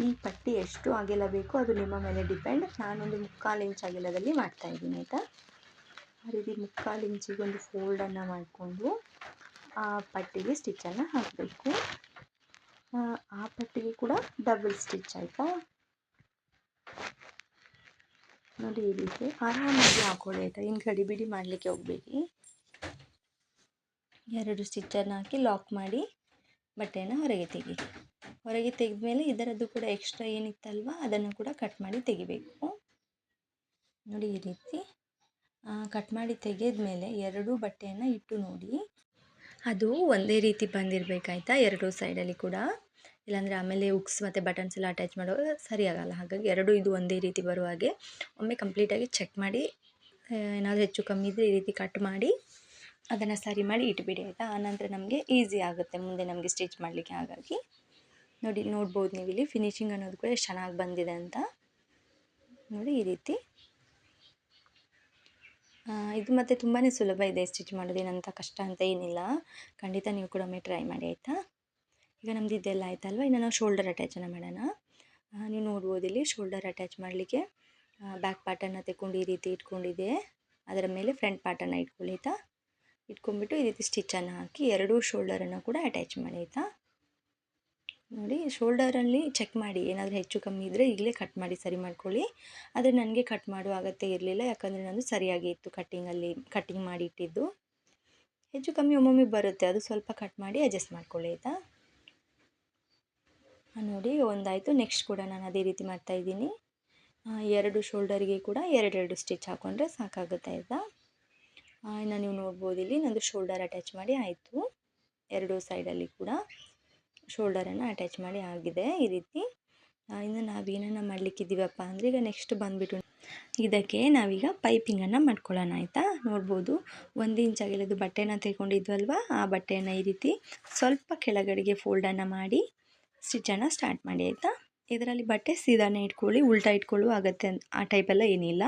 ಈ ಪಟ್ಟಿ ಎಷ್ಟು ಅಗಲ ಬೇಕು ಅದು ನಿಮ್ಮ ಮೇಲೆ ಡಿಪೆಂಡ್. ನಾನೊಂದು 3/4 ಇಂಚ್ ಅಗಲದಲ್ಲಿ ಮಾಡ್ತಾಯಿದ್ದೀನಿ ಆಯಿತಾ. ಆ ರೀತಿ 3/4 ಇಂಚಿಗೊಂದು ಫೋಲ್ಡನ್ನು ಮಾಡಿಕೊಂಡು ಆ ಪಟ್ಟಿಗೆ ಸ್ಟಿಚ್ಚನ್ನು ಹಾಕಬೇಕು. ಆ ಪಟ್ಟಿಗೆ ಕೂಡ ಡಬಲ್ ಸ್ಟಿಚ್ ಆಯಿತಾ. ನೋಡಿ ಈ ರೀತಿ ಆರಾಮಾಗಿ ಹಾಕೊಳ್ಳಿ ಆಯಿತಾ. ಇನ್ನು ಗಡಿಬಿಡಿ ಮಾಡಲಿಕ್ಕೆ ಹೋಗಬೇಡಿ. 2 ಸ್ಟಿಚ್ಚನ್ನು ಹಾಕಿ ಲಾಕ್ ಮಾಡಿ ಬಟ್ಟೆಯನ್ನು ಹೊರಗೆ ತೆಗೆದ್ಮೇಲೆ ಇದರದ್ದು ಕೂಡ ಎಕ್ಸ್ಟ್ರಾ ಏನಿತ್ತಲ್ವ ಅದನ್ನು ಕೂಡ ಕಟ್ ಮಾಡಿ ತೆಗಿಬೇಕು. ನೋಡಿ ಈ ರೀತಿ ಕಟ್ ಮಾಡಿ ತೆಗೆದ್ಮೇಲೆ 2 ಬಟ್ಟೆಯನ್ನು ಇಟ್ಟು ನೋಡಿ ಅದು ಒಂದೇ ರೀತಿ ಬಂದಿರಬೇಕಾಯ್ತಾ 2 ಸೈಡಲ್ಲಿ ಕೂಡ. ಇಲ್ಲಾಂದರೆ ಆಮೇಲೆ ಉಕ್ಸ್ ಮತ್ತು ಬಟನ್ಸ್ ಎಲ್ಲ ಅಟ್ಯಾಚ್ ಮಾಡುವಾಗ ಸರಿ ಆಗಲ್ಲ. ಹಾಗಾಗಿ ಎರಡೂ ಇದು ಒಂದೇ ರೀತಿ ಬರುವ ಹಾಗೆ ಒಮ್ಮೆ ಕಂಪ್ಲೀಟಾಗಿ ಚೆಕ್ ಮಾಡಿ, ಏನಾದರೂ ಹೆಚ್ಚು ಕಮ್ಮಿ ಇದ್ದರೆ ಈ ರೀತಿ ಕಟ್ ಮಾಡಿ ಅದನ್ನು ಸರಿ ಮಾಡಿ ಇಟ್ಬಿಡಿ ಆಯಿತಾ. ಆನಂತರ ನಮಗೆ ಈಸಿ ಆಗುತ್ತೆ ಮುಂದೆ ನಮಗೆ ಸ್ಟಿಚ್ ಮಾಡಲಿಕ್ಕೆ. ಹಾಗಾಗಿ ನೋಡ್ಬೋದು ನೀವು ಇಲ್ಲಿ ಫಿನಿಶಿಂಗ್ ಅನ್ನೋದು ಕೂಡ ಎಷ್ಟು ಚೆನ್ನಾಗಿ ಬಂದಿದೆ ಅಂತ ನೋಡಿ. ಈ ರೀತಿ ಇದು ಮತ್ತು ತುಂಬಾ ಸುಲಭ ಇದೆ ಸ್ಟಿಚ್ ಮಾಡೋದು, ಏನಂತ ಕಷ್ಟ ಅಂತ ಏನಿಲ್ಲ. ಖಂಡಿತ ನೀವು ಕೂಡ ಒಮ್ಮೆ ಟ್ರೈ ಮಾಡಿ ಆಯಿತಾ. ಈಗ ನಮ್ದು ಇದೆಲ್ಲ ಆಯ್ತಲ್ವ, ಇನ್ನು ನಾವು ಶೋಲ್ಡರ್ ಅಟ್ಯಾಚನ್ನು ಮಾಡೋಣ. ನೀವು ನೋಡ್ಬೋದು ಇಲ್ಲಿ ಶೋಲ್ಡರ್ ಅಟ್ಯಾಚ್ ಮಾಡಲಿಕ್ಕೆ ಬ್ಯಾಕ್ ಪಾರ್ಟನ್ನು ತೆಕ್ಕೊಂಡು ಈ ರೀತಿ ಇಟ್ಕೊಂಡಿದೆ. ಅದರ ಮೇಲೆ ಫ್ರಂಟ್ ಪಾರ್ಟನ್ನು ಇಟ್ಕೊಳ್ಳಿ ಆಯಿತಾ. ಇಟ್ಕೊಂಡ್ಬಿಟ್ಟು ಈ ರೀತಿ ಸ್ಟಿಚ್ಚನ್ನು ಹಾಕಿ ಎರಡೂ ಶೋಲ್ಡರನ್ನು ಕೂಡ ಅಟ್ಯಾಚ್ ಮಾಡಿ ಆಯಿತಾ. ನೋಡಿ ಶೋಲ್ಡರಲ್ಲಿ ಚೆಕ್ ಮಾಡಿ, ಏನಾದರೂ ಹೆಚ್ಚು ಕಮ್ಮಿ ಇದ್ದರೆ ಈಗಲೇ ಕಟ್ ಮಾಡಿ ಸರಿ ಮಾಡ್ಕೊಳ್ಳಿ. ಆದರೆ ನನಗೆ ಕಟ್ ಮಾಡುವ ಅಗತ್ಯ ಇರಲಿಲ್ಲ, ಯಾಕಂದರೆ ನಾನು ಸರಿಯಾಗಿ ಇತ್ತು ಕಟ್ಟಿಂಗ್ ಮಾಡಿ ಇಟ್ಟಿದ್ದು. ಹೆಚ್ಚು ಕಮ್ಮಿ ಒಮ್ಮೊಮ್ಮೆ ಬರುತ್ತೆ, ಅದು ಸ್ವಲ್ಪ ಕಟ್ ಮಾಡಿ ಅಡ್ಜಸ್ಟ್ ಮಾಡ್ಕೊಳ್ಳಿ ಆಯಿತಾ. ನೋಡಿ ಒಂದಾಯಿತು. ನೆಕ್ಸ್ಟ್ ಕೂಡ ನಾನು ಅದೇ ರೀತಿ ಮಾಡ್ತಾಯಿದ್ದೀನಿ. ಎರಡು ಶೋಲ್ಡರಿಗೆ ಕೂಡ ಎರಡೆರಡು ಸ್ಟಿಚ್ ಹಾಕ್ಕೊಂಡ್ರೆ ಸಾಕಾಗುತ್ತೆ ಆಯಿತಾ. ಇನ್ನು ನೀವು ನೋಡ್ಬೋದು ಇಲ್ಲಿ ನಂದು ಶೋಲ್ಡರ್ ಅಟ್ಯಾಚ್ ಮಾಡಿ ಆಯಿತು. ಎರಡೂ ಸೈಡಲ್ಲಿ ಕೂಡ ಶೋಲ್ಡರನ್ನು ಅಟ್ಯಾಚ್ ಮಾಡಿ ಆಗಿದೆ ಈ ರೀತಿ. ಇನ್ನು ನಾವೇನನ್ನ ಮಾಡಲಿಕ್ಕಿದ್ದೀವಪ್ಪ ಅಂದರೆ ಈಗ ನೆಕ್ಸ್ಟ್ ಬಂದುಬಿಟ್ಟು ಇದಕ್ಕೆ ನಾವೀಗ ಪೈಪಿಂಗನ್ನು ಮಾಡ್ಕೊಳ್ಳೋಣ ಆಯಿತಾ. ನೋಡ್ಬೋದು 1 ಇಂಚ್ ಅಗಲದ್ದು ಬಟ್ಟೆನ ತೆಗೊಂಡಿದ್ವಲ್ವ, ಆ ಬಟ್ಟೆಯನ್ನು ಈ ರೀತಿ ಸ್ವಲ್ಪ ಕೆಳಗಡೆಗೆ ಫೋಲ್ಡನ್ನು ಮಾಡಿ ಸ್ಟಿಚ್ಚನ್ನು ಸ್ಟಾರ್ಟ್ ಮಾಡಿ ಆಯಿತಾ. ಇದರಲ್ಲಿ ಬಟ್ಟೆ ಸೀದಾನೇ ಇಟ್ಕೊಳ್ಳಿ, ಉಲ್ಟಾ ಇಟ್ಕೊಳ್ಳುವ ಅಗತ್ಯ ಆ ಟೈಪೆಲ್ಲ ಏನಿಲ್ಲ.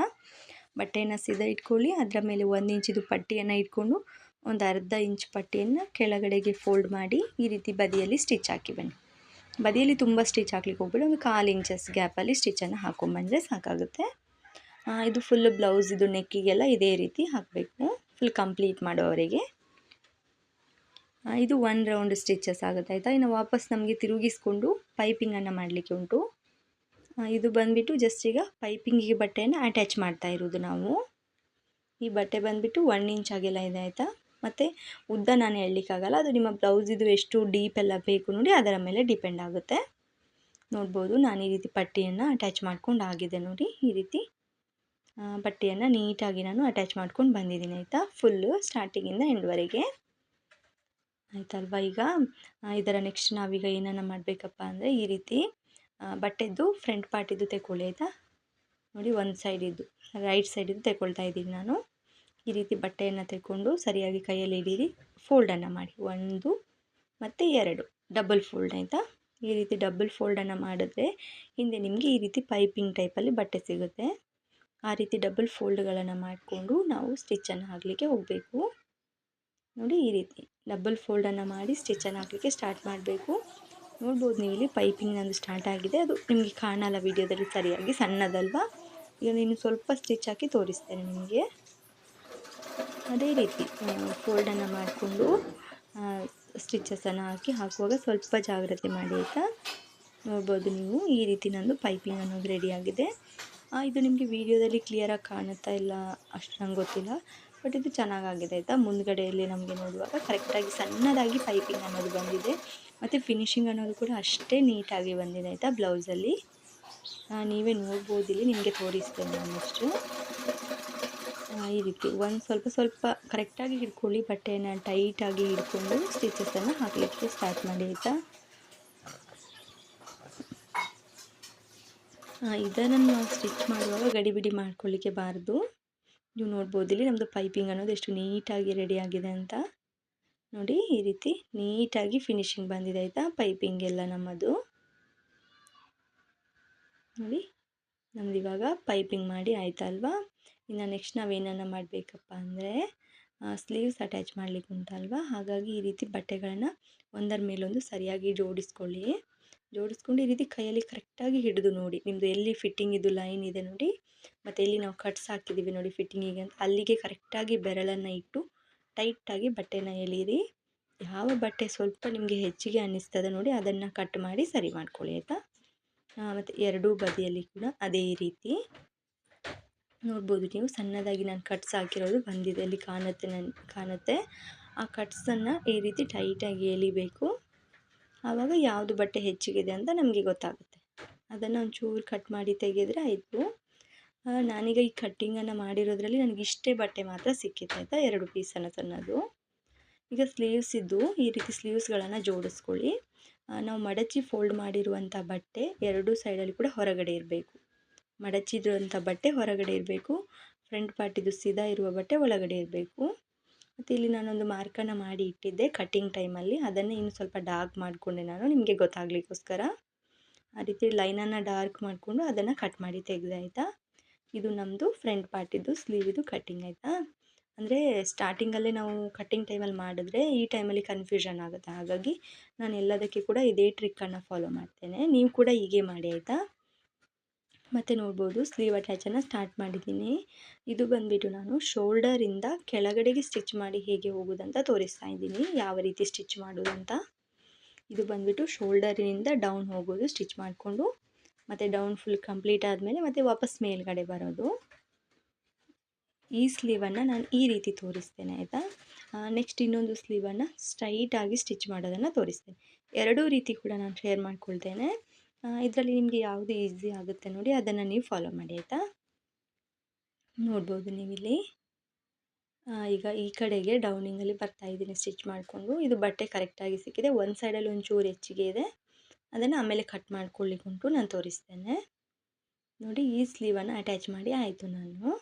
ಬಟ್ಟೆಯನ್ನು ಸೀದಾ ಇಟ್ಕೊಳ್ಳಿ, ಅದರ ಮೇಲೆ 1 ಇಂಚಿದು ಪಟ್ಟಿಯನ್ನು ಇಟ್ಕೊಂಡು ಒಂದು ಅರ್ಧ ಇಂಚ್ ಪಟ್ಟಿಯನ್ನು ಕೆಳಗಡೆಗೆ ಫೋಲ್ಡ್ ಮಾಡಿ ಈ ರೀತಿ ಬದಿಯಲ್ಲಿ ಸ್ಟಿಚ್ ಹಾಕಿ ಬನ್ನಿ. ಬದಿಯಲ್ಲಿ ತುಂಬ ಸ್ಟಿಚ್ ಹಾಕ್ಲಿಕ್ಕೆ ಹೋಗ್ಬೇಡಿ, ಒಂದು 1/4 ಇಂಚಸ್ ಗ್ಯಾಪಲ್ಲಿ ಸ್ಟಿಚ್ಚನ್ನು ಹಾಕ್ಕೊಂಬಂದರೆ ಸಾಕಾಗುತ್ತೆ. ಇದು ಫುಲ್ಲು ಬ್ಲೌಸ್ ಇದು ನೆಕ್ಕಿಗೆಲ್ಲ ಇದೇ ರೀತಿ ಹಾಕಬೇಕು ಫುಲ್ ಕಂಪ್ಲೀಟ್ ಮಾಡೋವರೆಗೆ. ಇದು 1 ರೌಂಡ್ ಸ್ಟಿಚಸ್ ಆಗುತ್ತೆ ಆಯಿತಾ. ಇನ್ನು ವಾಪಸ್ ನಮಗೆ ತಿರುಗಿಸ್ಕೊಂಡು ಪೈಪಿಂಗನ್ನು ಮಾಡಲಿಕ್ಕೆ ಉಂಟು. ಇದು ಬಂದುಬಿಟ್ಟು ಜಸ್ಟ್ ಈಗ ಪೈಪಿಂಗಿಗೆ ಬಟ್ಟೆಯನ್ನು ಅಟ್ಯಾಚ್ ಮಾಡ್ತಾ ಇರೋದು ನಾವು. ಈ ಬಟ್ಟೆ ಬಂದುಬಿಟ್ಟು 1 ಇಂಚ್ ಅಗಲ ಇದೆ ಆಯಿತಾ. ಮತ್ತು ಉದ್ದ ನಾನು ಹೇಳಲಿಕ್ಕಾಗಲ್ಲ, ಅದು ನಿಮ್ಮ ಬ್ಲೌಸಿದು ಎಷ್ಟು ಡೀಪ್ ಎಲ್ಲ ಬೇಕು ನೋಡಿ ಅದರ ಮೇಲೆ ಡಿಪೆಂಡ್ ಆಗುತ್ತೆ. ನೋಡ್ಬೋದು ನಾನು ಈ ರೀತಿ ಪಟ್ಟಿಯನ್ನು ಅಟ್ಯಾಚ್ ಮಾಡ್ಕೊಂಡು ಆಗಿದೆ ನೋಡಿ. ಈ ರೀತಿ ಪಟ್ಟಿಯನ್ನು ನೀಟಾಗಿ ನಾನು ಅಟ್ಯಾಚ್ ಮಾಡ್ಕೊಂಡು ಬಂದಿದ್ದೀನಿ ಆಯಿತಾ, ಫುಲ್ಲು ಸ್ಟಾರ್ಟಿಂಗಿಂದ ಎಂಡ್ವರೆಗೆ ಆಯ್ತಲ್ವ. ಈಗ ಇದರ ನೆಕ್ಸ್ಟ್ ನಾವೀಗ ಏನನ್ನು ಮಾಡಬೇಕಪ್ಪ ಅಂದರೆ ಈ ರೀತಿ ಬಟ್ಟೆದ್ದು ಫ್ರಂಟ್ ಪಾರ್ಟಿದ್ದು ತೆಗೊಳ್ಳಿ ಆಯಿತಾ. ನೋಡಿ ಒಂದು ಸೈಡಿದ್ದು ರೈಟ್ ಸೈಡಿದ್ದು ತೆಗೊಳ್ತಾ ಇದ್ದೀನಿ ನಾನು. ಈ ರೀತಿ ಬಟ್ಟೆಯನ್ನು ತೆಕ್ಕೊಂಡು ಸರಿಯಾಗಿ ಕೈಯಲ್ಲಿ ಹಿಡೀರಿ, ಫೋಲ್ಡನ್ನು ಮಾಡಿ 1 ಮತ್ತು 2 ಡಬಲ್ ಫೋಲ್ಡ್ ಆಯಿತಾ. ಈ ರೀತಿ ಡಬಲ್ ಫೋಲ್ಡನ್ನು ಮಾಡಿದ್ರೆ ಹಿಂದೆ ನಿಮಗೆ ಈ ರೀತಿ ಪೈಪಿಂಗ್ ಟೈಪಲ್ಲಿ ಬಟ್ಟೆ ಸಿಗುತ್ತೆ. ಆ ರೀತಿ ಡಬಲ್ ಫೋಲ್ಡ್ಗಳನ್ನು ಮಾಡಿಕೊಂಡು ನಾವು ಸ್ಟಿಚ್ಚನ್ನು ಹಾಕಲಿಕ್ಕೆ ಹೋಗಬೇಕು. ನೋಡಿ ಈ ರೀತಿ ಡಬಲ್ ಫೋಲ್ಡನ್ನು ಮಾಡಿ ಸ್ಟಿಚ್ಚನ್ನು ಹಾಕಲಿಕ್ಕೆ ಸ್ಟಾರ್ಟ್ ಮಾಡಬೇಕು. ನೋಡ್ಬೋದು ನೀವು ಇಲ್ಲಿ ಪೈಪಿಂಗ್ ನಂದು ಸ್ಟಾರ್ಟ್ ಆಗಿದೆ, ಅದು ನಿಮಗೆ ಕಾಣಲ್ಲ ವಿಡಿಯೋದಲ್ಲಿ ಸರಿಯಾಗಿ, ಸಣ್ಣದಲ್ವಾ. ಈಗ ನೀನು ಸ್ವಲ್ಪ ಸ್ಟಿಚ್ ಹಾಕಿ ತೋರಿಸ್ತೇನೆ ನಿಮಗೆ. ಅದೇ ರೀತಿ ಫೋಲ್ಡನ್ನು ಮಾಡಿಕೊಂಡು ಸ್ಟಿಚಸನ್ನು ಹಾಕುವಾಗ ಸ್ವಲ್ಪ ಜಾಗ್ರತೆ ಮಾಡಿ ಆಯಿತಾ. ನೋಡ್ಬೋದು ನೀವು ಈ ರೀತಿ ನಂದು ಪೈಪಿಂಗ್ ಅನ್ನೋದು ರೆಡಿಯಾಗಿದೆ. ಇದು ನಿಮಗೆ ವಿಡಿಯೋದಲ್ಲಿ ಕ್ಲಿಯರಾಗಿ ಕಾಣುತ್ತಾ ಇಲ್ಲ ಅಷ್ಟು ನಂಗೆ ಗೊತ್ತಿಲ್ಲ, ಬಟ್ ಇದು ಚೆನ್ನಾಗಾಗಿದೆ ಆಯಿತಾ. ಮುಂದ್ಗಡೆಯಲ್ಲಿ ನಮಗೆ ನೋಡುವಾಗ ಕರೆಕ್ಟಾಗಿ ಸಣ್ಣದಾಗಿ ಪೈಪಿಂಗ್ ಅನ್ನೋದು ಬಂದಿದೆ, ಮತ್ತು ಫಿನಿಶಿಂಗ್ ಅನ್ನೋದು ಕೂಡ ಅಷ್ಟೇ ನೀಟಾಗಿ ಬಂದಿದೆ ಆಯಿತಾ ಬ್ಲೌಸಲ್ಲಿ. ನೀವೇ ನೋಡ್ಬೋದು ಇಲ್ಲಿ ನಿಮಗೆ ತೋರಿಸ್ತೇನೆ ನಾನಷ್ಟು. ಈ ರೀತಿ ಸ್ವಲ್ಪ ಕರೆಕ್ಟಾಗಿ ಹಿಡ್ಕೊಳ್ಳಿ, ಬಟ್ಟೆಯನ್ನು ಟೈಟಾಗಿ ಹಿಡ್ಕೊಂಡು ಸ್ಟಿಚಸನ್ನು ಹಾಕಲಿಕ್ಕೆ ಸ್ಟಾರ್ಟ್ ಮಾಡಿ ಆಯಿತಾ. ಇದನ್ನು ನಾವು ಸ್ಟಿಚ್ ಮಾಡುವಾಗ ಗಡಿಬಿಡಿ ಮಾಡ್ಕೊಳ್ಳಿಕ್ಕೆ ಬಾರ್ದು. ನೀವು ನೋಡ್ಬೋದು ಇಲ್ಲಿ ನಮ್ಮದು ಪೈಪಿಂಗ್ ಅನ್ನೋದು ಎಷ್ಟು ನೀಟಾಗಿ ರೆಡಿಯಾಗಿದೆ ಅಂತ ನೋಡಿ. ಈ ರೀತಿ ನೀಟಾಗಿ ಫಿನಿಶಿಂಗ್ ಬಂದಿದೆ ಆಯಿತಾ ಪೈಪಿಂಗ್ ಎಲ್ಲ ನಮ್ಮದು. ನೋಡಿ ನಮ್ದು ಇವಾಗ ಪೈಪಿಂಗ್ ಮಾಡಿ ಆಯ್ತಲ್ವಾ. ಇನ್ನು ನೆಕ್ಸ್ಟ್ ನಾವೇನನ್ನು ಮಾಡಬೇಕಪ್ಪ ಅಂದರೆ ಸ್ಲೀವ್ಸ್ ಅಟ್ಯಾಚ್ ಮಾಡಲಿಕ್ಕೆ ಉಂಟಲ್ವಾ. ಹಾಗಾಗಿ ಈ ರೀತಿ ಬಟ್ಟೆಗಳನ್ನು ಒಂದರ ಮೇಲೊಂದು ಸರಿಯಾಗಿ ಜೋಡಿಸ್ಕೊಂಡು ಈ ರೀತಿ ಕೈಯಲ್ಲಿ ಕರೆಕ್ಟಾಗಿ ಹಿಡಿದು ನೋಡಿ, ನಿಮ್ಮದು ಎಲ್ಲಿ ಫಿಟ್ಟಿಂಗ್ ಇದು ಲೈನ್ ಇದೆ ನೋಡಿ, ಮತ್ತು ಎಲ್ಲಿ ನಾವು ಕಟ್ಸ್ ಹಾಕಿದ್ದೀವಿ ನೋಡಿ ಫಿಟ್ಟಿಂಗಿಗೆ ಅಂತ, ಅಲ್ಲಿಗೆ ಕರೆಕ್ಟಾಗಿ ಬೆರಳನ್ನು ಇಟ್ಟು ಟೈಟಾಗಿ ಬಟ್ಟೆನ ಎಳೀರಿ. ಯಾವ ಬಟ್ಟೆ ಸ್ವಲ್ಪ ನಿಮಗೆ ಹೆಚ್ಚಿಗೆ ಅನ್ನಿಸ್ತದೆ ನೋಡಿ ಅದನ್ನು ಕಟ್ ಮಾಡಿ ಸರಿ ಮಾಡ್ಕೊಳ್ಳಿ ಆಯಿತಾ. ಮತ್ತು ಎರಡೂ ಬದಿಯಲ್ಲಿ ಕೂಡ ಅದೇ ರೀತಿ ನೋಡ್ಬೋದು ನೀವು, ಸಣ್ಣದಾಗಿ ನಾನು ಕಟ್ಸ್ ಹಾಕಿರೋದು ಬಂದಿದೆ, ಅಲ್ಲಿ ಕಾಣುತ್ತೆ. ಆ ಕಟ್ಸನ್ನು ಈ ರೀತಿ ಟೈಟಾಗಿ ಎಳಿಬೇಕು. ಆವಾಗ ಯಾವುದು ಬಟ್ಟೆ ಹೆಚ್ಚಿಗಿದೆ ಅಂತ ನಮಗೆ ಗೊತ್ತಾಗುತ್ತೆ. ಅದನ್ನು ಒಂಚೂರು ಕಟ್ ಮಾಡಿ ತೆಗೆದ್ರೆ ಆಯಿತು. ನಾನೀಗ ಈ ಕಟ್ಟಿಂಗನ್ನು ಮಾಡಿರೋದ್ರಲ್ಲಿ ನನಗೆ ಇಷ್ಟೇ ಬಟ್ಟೆ ಮಾತ್ರ ಸಿಕ್ಕಿತ್ತು ಆಯಿತಾ, 2 ಪೀಸನ್ನು ತನ್ನೋದು. ಈಗ ಸ್ಲೀವ್ಸ್ ಇದ್ದು ಈ ರೀತಿ ಸ್ಲೀವ್ಸ್ಗಳನ್ನು ಜೋಡಿಸ್ಕೊಳ್ಳಿ. ನಾವು ಮಡಚಿ ಫೋಲ್ಡ್ ಮಾಡಿರುವಂಥ ಬಟ್ಟೆ ಎರಡೂ ಸೈಡಲ್ಲಿ ಕೂಡ ಹೊರಗಡೆ ಇರಬೇಕು. ಮಡಚಿರುವಂಥ ಬಟ್ಟೆ ಹೊರಗಡೆ ಇರಬೇಕು, ಫ್ರಂಟ್ ಪಾರ್ಟಿದು ಸೀದಾ ಇರುವ ಬಟ್ಟೆ ಒಳಗಡೆ ಇರಬೇಕು. ಮತ್ತು ಇಲ್ಲಿ ನಾನೊಂದು ಮಾರ್ಕನ್ನು ಮಾಡಿ ಇಟ್ಟಿದ್ದೆ ಕಟ್ಟಿಂಗ್ ಟೈಮಲ್ಲಿ, ಅದನ್ನೇ ಇನ್ನು ಸ್ವಲ್ಪ ಡಾರ್ಕ್ ಮಾಡಿಕೊಂಡೆ ನಾನು ನಿಮಗೆ ಗೊತ್ತಾಗಲಿಕ್ಕೋಸ್ಕರ. ಆ ರೀತಿ ಲೈನನ್ನು ಡಾರ್ಕ್ ಮಾಡಿಕೊಂಡು ಅದನ್ನು ಕಟ್ ಮಾಡಿ ತೆಗೆದೆ ಆಯಿತಾ. ಇದು ನಮ್ಮದು ಫ್ರಂಟ್ ಪಾರ್ಟಿದ್ದು ಸ್ಲೀವಿದು ಕಟ್ಟಿಂಗ್ ಆಯಿತಾ. ಅಂದರೆ ಸ್ಟಾರ್ಟಿಂಗಲ್ಲೇ ನಾವು ಕಟ್ಟಿಂಗ್ ಟೈಮಲ್ಲಿ ಮಾಡಿದ್ರೆ ಈ ಟೈಮಲ್ಲಿ ಕನ್ಫ್ಯೂಷನ್ ಆಗುತ್ತೆ. ಹಾಗಾಗಿ ನಾನು ಎಲ್ಲದಕ್ಕೆ ಕೂಡ ಇದೇ ಟ್ರಿಕ್ಕನ್ನು ಫಾಲೋ ಮಾಡ್ತೇನೆ, ನೀವು ಕೂಡ ಹೀಗೆ ಮಾಡಿ ಆಯಿತಾ. ಮತ್ತು ನೋಡ್ಬೋದು ಸ್ಲೀವ್ ಅಟ್ಯಾಚನ್ನು ಸ್ಟಾರ್ಟ್ ಮಾಡಿದ್ದೀನಿ. ಇದು ಬಂದುಬಿಟ್ಟು ನಾನು ಶೋಲ್ಡರಿಂದ ಕೆಳಗಡೆಗೆ ಸ್ಟಿಚ್ ಮಾಡಿ ಹೇಗೆ ಹೋಗೋದಂತ ತೋರಿಸ್ತಾ ಇದ್ದೀನಿ, ಯಾವ ರೀತಿ ಸ್ಟಿಚ್ ಮಾಡೋದಂತ. ಇದು ಬಂದುಬಿಟ್ಟು ಶೋಲ್ಡರಿಂದ ಡೌನ್ ಹೋಗೋದು ಸ್ಟಿಚ್ ಮಾಡಿಕೊಂಡು, ಮತ್ತು ಡೌನ್ ಫುಲ್ ಕಂಪ್ಲೀಟ್ ಆದಮೇಲೆ ಮತ್ತು ವಾಪಸ್ ಮೇಲ್ಗಡೆ ಬರೋದು. ಈ ಸ್ಲೀವನ್ನು ನಾನು ಈ ರೀತಿ ತೋರಿಸ್ತೇನೆ ಆಯಿತಾ. ನೆಕ್ಸ್ಟ್ ಇನ್ನೊಂದು ಸ್ಲೀವನ್ನು ಸ್ಟ್ರೈಟಾಗಿ ಸ್ಟಿಚ್ ಮಾಡೋದನ್ನು ತೋರಿಸ್ತೇನೆ. ಎರಡೂ ರೀತಿ ಕೂಡ ನಾನು ಶೇರ್ ಮಾಡ್ಕೊಳ್ತೇನೆ. ಇದರಲ್ಲಿ ನಿಮಗೆ ಯಾವುದು ಈಸಿ ಆಗುತ್ತೆ ನೋಡಿ ಅದನ್ನು ನೀವು ಫಾಲೋ ಮಾಡಿ ಆಯಿತಾ. ನೋಡ್ಬೋದು ನೀವಿಲ್ಲಿ ಈಗ ಈ ಕಡೆಗೆ ಡೌನಿಂಗಲ್ಲಿ ಬರ್ತಾ ಇದ್ದೀನಿ ಸ್ಟಿಚ್ ಮಾಡಿಕೊಂಡು. ಇದು ಬಟ್ಟೆ ಕರೆಕ್ಟಾಗಿ ಸಿಕ್ಕಿದೆ. ಒಂದು ಸೈಡಲ್ಲಿ ಒಂಚೂರು ಹೆಚ್ಚಿಗೆ ಇದೆ, ಅದನ್ನು ಆಮೇಲೆ ಕಟ್ ಮಾಡ್ಕೊಳ್ಳಿಕ್ಕುಂಟು, ನಾನು ತೋರಿಸ್ತೇನೆ ನೋಡಿ. ಈ ಸ್ಲೀವನ್ನು ಅಟ್ಯಾಚ್ ಮಾಡಿ ಆಯಿತು, ನಾನು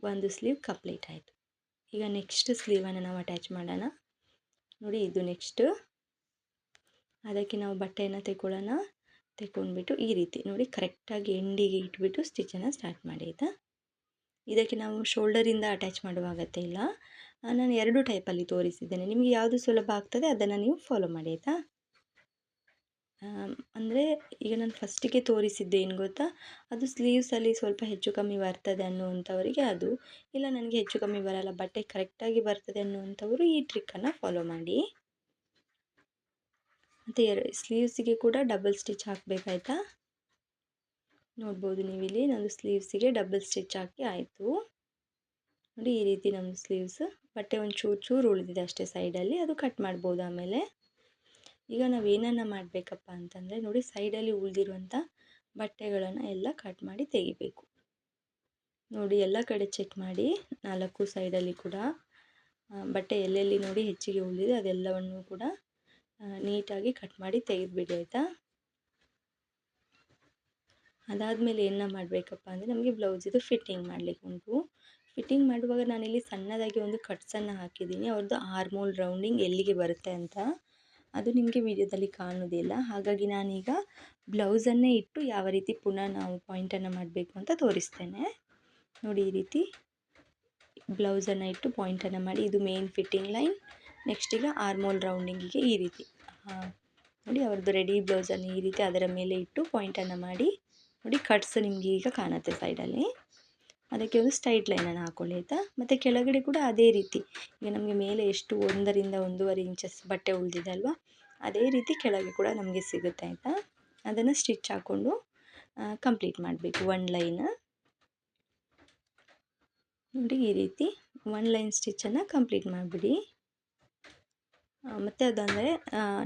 ಒಂದು ಸ್ಲೀವ್ ಕಂಪ್ಲೀಟ್ ಆಯಿತು. ಈಗ ನೆಕ್ಸ್ಟ್ ಸ್ಲೀವನ್ನು ನಾವು ಅಟ್ಯಾಚ್ ಮಾಡೋಣ ನೋಡಿ. ಇದು ನೆಕ್ಸ್ಟ್, ಅದಕ್ಕೆ ನಾವು ಬಟ್ಟೆಯನ್ನು ತೆಕ್ಕೊಂಡ್ಬಿಟ್ಟು ಈ ರೀತಿ ನೋಡಿ ಕರೆಕ್ಟಾಗಿ ಎಂಡಿಗೆ ಇಟ್ಬಿಟ್ಟು ಸ್ಟಿಚ್ಚನ್ನು ಸ್ಟಾರ್ಟ್ ಮಾಡಿ ಆಯಿತಾ. ಇದಕ್ಕೆ ನಾವು ಶೋಲ್ಡರಿಂದ ಅಟ್ಯಾಚ್ ಮಾಡುವಾಗತ್ತೆ ಇಲ್ಲ, ನಾನು ಎರಡು ಟೈಪಲ್ಲಿ ತೋರಿಸಿದ್ದೇನೆ. ನಿಮಗೆ ಯಾವುದು ಸುಲಭ ಆಗ್ತದೆ ಅದನ್ನು ನೀವು ಫಾಲೋ ಮಾಡಿ ಆಯಿತಾ. ಅಂದರೆ ಈಗ ನಾನು ಫಸ್ಟಿಗೆ ತೋರಿಸಿದ್ದೆ ಏನು ಗೊತ್ತಾ, ಅದು ಸ್ಲೀವ್ಸಲ್ಲಿ ಸ್ವಲ್ಪ ಹೆಚ್ಚು ಕಮ್ಮಿ ಬರ್ತದೆ ಅನ್ನುವಂಥವರಿಗೆ ಅದು, ಇಲ್ಲ ನನಗೆ ಹೆಚ್ಚು ಕಮ್ಮಿ ಬರಲ್ಲ ಬಟ್ಟೆ ಕರೆಕ್ಟಾಗಿ ಬರ್ತದೆ ಅನ್ನುವಂಥವರು ಈ ಟ್ರಿಕ್ಕನ್ನು ಫಾಲೋ ಮಾಡಿ. ಮತ್ತು ಸ್ಲೀವ್ಸಿಗೆ ಕೂಡ ಡಬಲ್ ಸ್ಟಿಚ್ ಹಾಕಬೇಕಾಯ್ತಾ. ನೋಡ್ಬೋದು ನೀವಿಲ್ಲಿ ನಂದು ಸ್ಲೀವ್ಸಿಗೆ ಡಬಲ್ ಸ್ಟಿಚ್ ಹಾಕಿ ಆಯಿತು ನೋಡಿ. ಈ ರೀತಿ ನಮ್ಮದು ಸ್ಲೀವ್ಸ್ ಬಟ್ಟೆ ಒಂದು ಚೂರು ಉಳಿದಿದೆ ಅಷ್ಟೇ ಸೈಡಲ್ಲಿ, ಅದು ಕಟ್ ಮಾಡ್ಬೋದು ಆಮೇಲೆ. ಈಗ ನಾವು ಏನನ್ನು ಮಾಡಬೇಕಪ್ಪ ಅಂತಂದರೆ ನೋಡಿ, ಸೈಡಲ್ಲಿ ಉಳಿದಿರುವಂಥ ಬಟ್ಟೆಗಳನ್ನು ಎಲ್ಲ ಕಟ್ ಮಾಡಿ ತೆಗಿಬೇಕು ನೋಡಿ. ಎಲ್ಲ ಕಡೆ ಚೆಕ್ ಮಾಡಿ, 4 ಸೈಡಲ್ಲಿ ಕೂಡ ಬಟ್ಟೆ ಎಲ್ಲೆಲ್ಲಿ ನೋಡಿ ಹೆಚ್ಚಿಗೆ ಉಳಿದಿದೆ ಅದೆಲ್ಲವನ್ನು ಕೂಡ ನೀಟಾಗಿ ಕಟ್ ಮಾಡಿ ತೆಗೆದುಬಿಡಿ ಆಯಿತಾ. ಅದಾದಮೇಲೆ ಏನು ಮಾಡಬೇಕಪ್ಪ ಅಂದರೆ ನಮಗೆ ಬ್ಲೌಸಿದು ಫಿಟ್ಟಿಂಗ್ ಮಾಡಲಿಕ್ಕೆ ಉಂಟು. ಫಿಟ್ಟಿಂಗ್ ಮಾಡುವಾಗ ನಾನಿಲ್ಲಿ ಸಣ್ಣದಾಗಿ ಒಂದು ಕಟ್ಸನ್ನು ಹಾಕಿದ್ದೀನಿ, ಅವ್ರದ್ದು ಆರ್ಮೋಲ್ ರೌಂಡಿಂಗ್ ಎಲ್ಲಿಗೆ ಬರುತ್ತೆ ಅಂತ, ಅದು ನಿಮಗೆ ವಿಡಿಯೋದಲ್ಲಿ ಕಾಣೋದಿಲ್ಲ. ಹಾಗಾಗಿ ನಾನೀಗ ಬ್ಲೌಸನ್ನೇ ಇಟ್ಟು ಯಾವ ರೀತಿ ಪುನಃ ನಾವು ಪಾಯಿಂಟನ್ನು ಮಾಡಬೇಕು ಅಂತ ತೋರಿಸ್ತೇನೆ ನೋಡಿ. ಈ ರೀತಿ ಬ್ಲೌಸನ್ನು ಇಟ್ಟು ಪಾಯಿಂಟನ್ನು ಮಾಡಿ, ಇದು ಮೇನ್ ಫಿಟ್ಟಿಂಗ್ ಲೈನ್. ನೆಕ್ಸ್ಟ್ ಈಗ ಆರ್ಮೋಲ್ ರೌಂಡಿಂಗಿಗೆ ಈ ರೀತಿ ನೋಡಿ, ಅವ್ರದ್ದು ರೆಡಿ ಬ್ಲೌಸನ್ನು ಈ ರೀತಿ ಅದರ ಮೇಲೆ ಇಟ್ಟು ಪಾಯಿಂಟನ್ನು ಮಾಡಿ ನೋಡಿ. ಕಟ್ಸ್ ನಿಮಗೆ ಈಗ ಕಾಣುತ್ತೆ ಸೈಡಲ್ಲಿ, ಅದಕ್ಕೆ ಒಂದು ಸ್ಟ್ರೈಟ್ ಲೈನನ್ನು ಹಾಕ್ಕೊಳ್ಳಿ ಆಯಿತಾ. ಮತ್ತು ಕೆಳಗಡೆ ಕೂಡ ಅದೇ ರೀತಿ, ಈಗ ನಮಗೆ ಮೇಲೆ ಎಷ್ಟು 1 ರಿಂದ 1.5 ಇಂಚಸ್ ಬಟ್ಟೆ ಉಳಿದಿದೆ ಅಲ್ವಾ, ಅದೇ ರೀತಿ ಕೆಳಗೆ ಕೂಡ ನಮಗೆ ಸಿಗುತ್ತೆ ಆಯಿತಾ. ಅದನ್ನು ಸ್ಟಿಚ್ ಹಾಕ್ಕೊಂಡು ಕಂಪ್ಲೀಟ್ ಮಾಡಬೇಕು. 1 ಲೈನ್ ನೋಡಿ, ಈ ರೀತಿ 1 ಲೈನ್ ಸ್ಟಿಚ್ಚನ್ನು ಕಂಪ್ಲೀಟ್ ಮಾಡಿಬಿಡಿ. ಮತ್ತು ಅದಂದರೆ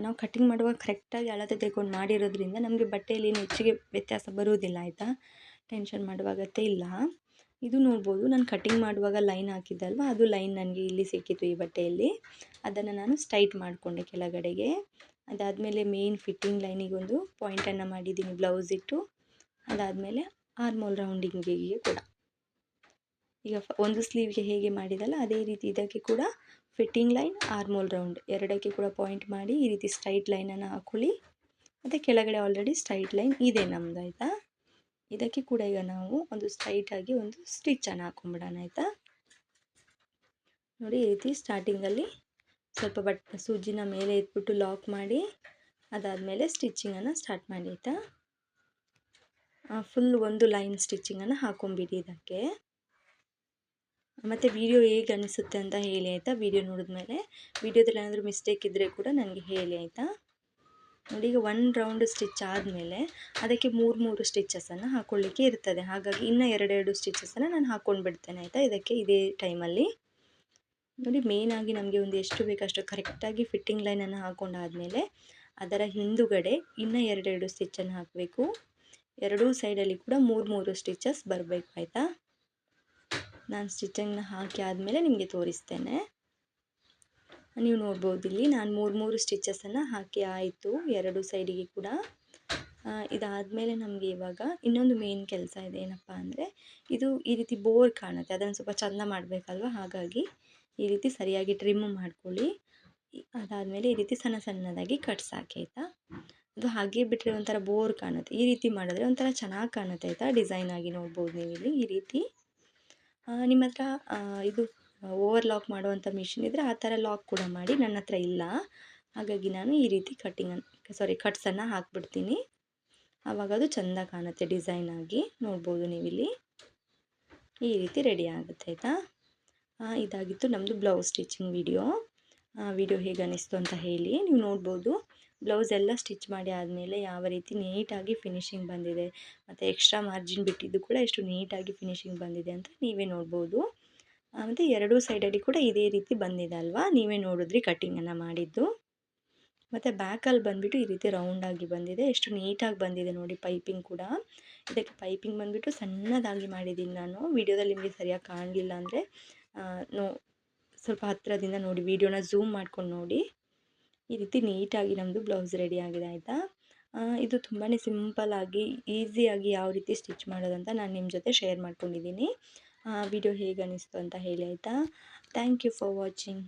ನಾವು ಕಟ್ಟಿಂಗ್ ಮಾಡುವಾಗ ಕರೆಕ್ಟಾಗಿ ಅಳತೆ ತೆಗೆದುಕೊಂಡು ಮಾಡಿರೋದ್ರಿಂದ ನಮಗೆ ಬಟ್ಟೆಯಲ್ಲಿ ಏನು ಹೆಚ್ಚಿಗೆ ವ್ಯತ್ಯಾಸ ಬರುವುದಿಲ್ಲ ಆಯಿತಾ. ಟೆನ್ಷನ್ ಮಾಡುವಾಗತ್ತೆ ಇಲ್ಲ. ಇದು ನೋಡ್ಬೋದು, ನಾನು ಕಟ್ಟಿಂಗ್ ಮಾಡುವಾಗ ಲೈನ್ ಹಾಕಿದ್ದೆ ಅಲ್ವಾ, ಅದು ಲೈನ್ ನನಗೆ ಇಲ್ಲಿ ಸಿಕ್ಕಿತ್ತು ಈ ಬಟ್ಟೆಯಲ್ಲಿ. ಅದನ್ನು ನಾನು ಸ್ಟ್ರೈಟ್ ಮಾಡಿಕೊಂಡೆ ಕೆಳಗಡೆಗೆ. ಅದಾದಮೇಲೆ ಮೇನ್ ಫಿಟ್ಟಿಂಗ್ ಲೈನಿಗೆ ಒಂದು ಪಾಯಿಂಟನ್ನು ಮಾಡಿದ್ದೀನಿ ಬ್ಲೌಸ್ ಇಟ್ಟು. ಅದಾದಮೇಲೆ ಆರ್ಮೋಲ್ ರೌಂಡಿಂಗಿಗೆ ಕೂಡ ಈಗ ಒಂದು ಸ್ಲೀವ್ಗೆ ಹೇಗೆ ಮಾಡಿದಲ್ಲ ಅದೇ ರೀತಿ ಇದಕ್ಕೆ ಕೂಡ ಫಿಟ್ಟಿಂಗ್ ಲೈನ್, ಆರ್ಮೋಲ್ ರೌಂಡ್ ಎರಡಕ್ಕೆ ಕೂಡ ಪಾಯಿಂಟ್ ಮಾಡಿ ಈ ರೀತಿ ಸ್ಟ್ರೈಟ್ ಲೈನನ್ನು ಹಾಕ್ಕೊಳ್ಳಿ. ಮತ್ತು ಕೆಳಗಡೆ ಆಲ್ರೆಡಿ ಸ್ಟ್ರೈಟ್ ಲೈನ್ ಇದೆ ನಮ್ಮದು ಆಯಿತಾ. ಇದಕ್ಕೆ ಕೂಡ ಈಗ ನಾವು ಒಂದು ಸ್ಟ್ರೈಟಾಗಿ ಒಂದು ಸ್ಟಿಚ್ಚನ್ನು ಹಾಕ್ಕೊಂಬಿಡೋಣ ಆಯಿತಾ. ನೋಡಿ, ಈ ರೀತಿ ಸ್ಟಾರ್ಟಿಂಗಲ್ಲಿ ಸ್ವಲ್ಪ ಸೂಜಿನ ಮೇಲೆ ಇಟ್ಬಿಟ್ಟು ಲಾಕ್ ಮಾಡಿ, ಅದಾದಮೇಲೆ ಸ್ಟಿಚ್ಚಿಂಗನ್ನು ಸ್ಟಾರ್ಟ್ ಮಾಡಿ ಆಯಿತಾ. ಫುಲ್ ಒಂದು ಲೈನ್ ಸ್ಟಿಚ್ಚಿಂಗನ್ನು ಹಾಕ್ಕೊಂಬಿಡಿ ಇದಕ್ಕೆ. ಮತ್ತು ವಿಡಿಯೋ ಹೇಗೆ ಅನಿಸುತ್ತೆ ಅಂತ ಹೇಳಿ ಆಯಿತಾ. ವಿಡಿಯೋ ನೋಡಿದ್ಮೇಲೆ ವಿಡಿಯೋದಲ್ಲಿ ಏನಾದರೂ ಮಿಸ್ಟೇಕ್ ಇದ್ದರೆ ಕೂಡ ನನಗೆ ಹೇಳಿ ಆಯಿತಾ. ನೋಡಿ, ಈಗ 1 ರೌಂಡ್ ಸ್ಟಿಚ್ ಆದಮೇಲೆ ಅದಕ್ಕೆ 3 ಸ್ಟಿಚಸನ್ನು ಹಾಕ್ಕೊಳ್ಳಿಕ್ಕೆ ಇರ್ತದೆ. ಹಾಗಾಗಿ ಇನ್ನೂ 2 ಸ್ಟಿಚಸನ್ನು ನಾನು ಹಾಕ್ಕೊಂಡು ಬಿಡ್ತೇನೆ ಆಯಿತಾ. ಇದಕ್ಕೆ ಇದೇ ಟೈಮಲ್ಲಿ ನೋಡಿ, ಮೇಯ್ನಾಗಿ ನಮಗೆ ಒಂದು ಎಷ್ಟು ಬೇಕಷ್ಟು ಕರೆಕ್ಟಾಗಿ ಫಿಟ್ಟಿಂಗ್ ಲೈನನ್ನು ಹಾಕ್ಕೊಂಡಾದಮೇಲೆ ಅದರ ಹಿಂದುಗಡೆ ಇನ್ನೂ 2 ಸ್ಟಿಚ್ಚನ್ನು ಹಾಕಬೇಕು. ಎರಡೂ ಸೈಡಲ್ಲಿ ಕೂಡ 3 ಸ್ಟಿಚಸ್ ಬರಬೇಕು ಆಯಿತಾ. ನಾನು ಸ್ಟಿಚಿಂಗ್ನ ಹಾಕಿ ಆದಮೇಲೆ ನಿಮಗೆ ತೋರಿಸ್ತೇನೆ. ನೀವು ನೋಡ್ಬೋದು ಇಲ್ಲಿ ನಾನು ಮೂರು ಸ್ಟಿಚಸನ್ನು ಹಾಕಿ ಆಯಿತು ಎರಡು ಸೈಡಿಗೆ ಕೂಡ. ಇದಾದಮೇಲೆ ನಮಗೆ ಇವಾಗ ಇನ್ನೊಂದು ಮೇನ್ ಕೆಲಸ ಇದೆ. ಏನಪ್ಪ ಅಂದರೆ ಇದು ಈ ರೀತಿ ಬೋರ್ ಕಾಣುತ್ತೆ, ಅದನ್ನು ಸ್ವಲ್ಪ ಚೆಂದ ಮಾಡಬೇಕಲ್ವ, ಹಾಗಾಗಿ ಈ ರೀತಿ ಸರಿಯಾಗಿ ಟ್ರಿಮ್ ಮಾಡ್ಕೊಳ್ಳಿ. ಅದಾದಮೇಲೆ ಈ ರೀತಿ ಸಣ್ಣದಾಗಿ ಕಟ್ಸ್ ಹಾಕಿ ಆಯಿತಾ. ಅದು ಹಾಗೆ ಬಿಟ್ಟರೆ ಒಂಥರ ಬೋರ್ ಕಾಣುತ್ತೆ, ಈ ರೀತಿ ಮಾಡಿದ್ರೆ ಒಂಥರ ಚೆನ್ನಾಗಿ ಕಾಣುತ್ತೆ ಆಯಿತಾ. ಡಿಸೈನ್ ಆಗಿ ನೋಡ್ಬೋದು ನೀವು ಇಲ್ಲಿ ಈ ರೀತಿ. ನಿಮ್ಮ ಹತ್ರ ಇದು ಓವರ್ ಲಾಕ್ ಮಾಡುವಂಥ ಮಿಷಿನ್ ಇದ್ದರೆ ಆ ಥರ ಲಾಕ್ ಕೂಡ ಮಾಡಿ. ನನ್ನ ಹತ್ರ ಇಲ್ಲ, ಹಾಗಾಗಿ ನಾನು ಈ ರೀತಿ ಕಟ್ಸನ್ನು ಹಾಕ್ಬಿಡ್ತೀನಿ. ಆವಾಗ ಅದು ಚೆಂದ ಕಾಣುತ್ತೆ ಡಿಸೈನ್ ಆಗಿ. ನೋಡ್ಬೋದು ನೀವಿಲ್ಲಿ ಈ ರೀತಿ ರೆಡಿ ಆಗುತ್ತೆ ಆಯಿತಾ. ಇದಾಗಿತ್ತು ನಮ್ಮದು ಬ್ಲೌಸ್ ಸ್ಟಿಚಿಂಗ್ ವಿಡಿಯೋ. ವಿಡಿಯೋ ಹೇಗೆ ಅನ್ನಿಸ್ತು ಅಂತ ಹೇಳಿ. ನೀವು ನೋಡ್ಬೋದು ಬ್ಲೌಸ್ ಎಲ್ಲ ಸ್ಟಿಚ್ ಮಾಡಿ ಆದಮೇಲೆ ಯಾವ ರೀತಿ ನೀಟಾಗಿ ಫಿನಿಶಿಂಗ್ ಬಂದಿದೆ, ಮತ್ತು ಎಕ್ಸ್ಟ್ರಾ ಮಾರ್ಜಿನ್ ಬಿಟ್ಟಿದ್ದು ಕೂಡ ಎಷ್ಟು ನೀಟಾಗಿ ಫಿನಿಶಿಂಗ್ ಬಂದಿದೆ ಅಂತ ನೀವೇ ನೋಡ್ಬೋದು. ಮತ್ತು ಎರಡೂ ಸೈಡಲ್ಲಿ ಕೂಡ ಇದೇ ರೀತಿ ಬಂದಿದೆ ಅಲ್ವಾ, ನೀವೇ ನೋಡಿದ್ರಿ ಕಟ್ಟಿಂಗನ್ನು ಮಾಡಿದ್ದು. ಮತ್ತು ಬ್ಯಾಕಲ್ಲಿ ಬಂದುಬಿಟ್ಟು ಈ ರೀತಿ ರೌಂಡಾಗಿ ಬಂದಿದೆ, ಎಷ್ಟು ನೀಟಾಗಿ ಬಂದಿದೆ ನೋಡಿ. ಪೈಪಿಂಗ್ ಕೂಡ ಇದಕ್ಕೆ ಪೈಪಿಂಗ್ ಬಂದುಬಿಟ್ಟು ಸಣ್ಣದಾಗಿ ಮಾಡಿದ್ದೀನಿ ನಾನು. ವಿಡಿಯೋದಲ್ಲಿ ನಿಮಗೆ ಸರಿಯಾಗಿ ಕಾಣಲಿಲ್ಲ ಅಂದರೆ ಸ್ವಲ್ಪ ಹತ್ತಿರದಿಂದ ನೋಡಿ, ವಿಡಿಯೋನ ಝೂಮ್ ಮಾಡ್ಕೊಂಡು ನೋಡಿ. ಈ ರೀತಿ ನೀಟಾಗಿ ನಮ್ಮದು ಬ್ಲೌಸ್ ರೆಡಿ ಆಗಿದೆ ಆಯಿತಾ. ಇದು ತುಂಬಾ ಸಿಂಪಲ್ಲಾಗಿ ಈಸಿಯಾಗಿ ಯಾವ ರೀತಿ ಸ್ಟಿಚ್ ಮಾಡೋದಂತ ನಾನು ನಿಮ್ಮ ಜೊತೆ ಶೇರ್ ಮಾಡ್ಕೊಂಡಿದ್ದೀನಿ. ವಿಡಿಯೋ ಹೇಗೆ ಅನ್ನಿಸ್ತು ಅಂತ ಹೇಳಿ ಆಯಿತಾ. Thank you for watching.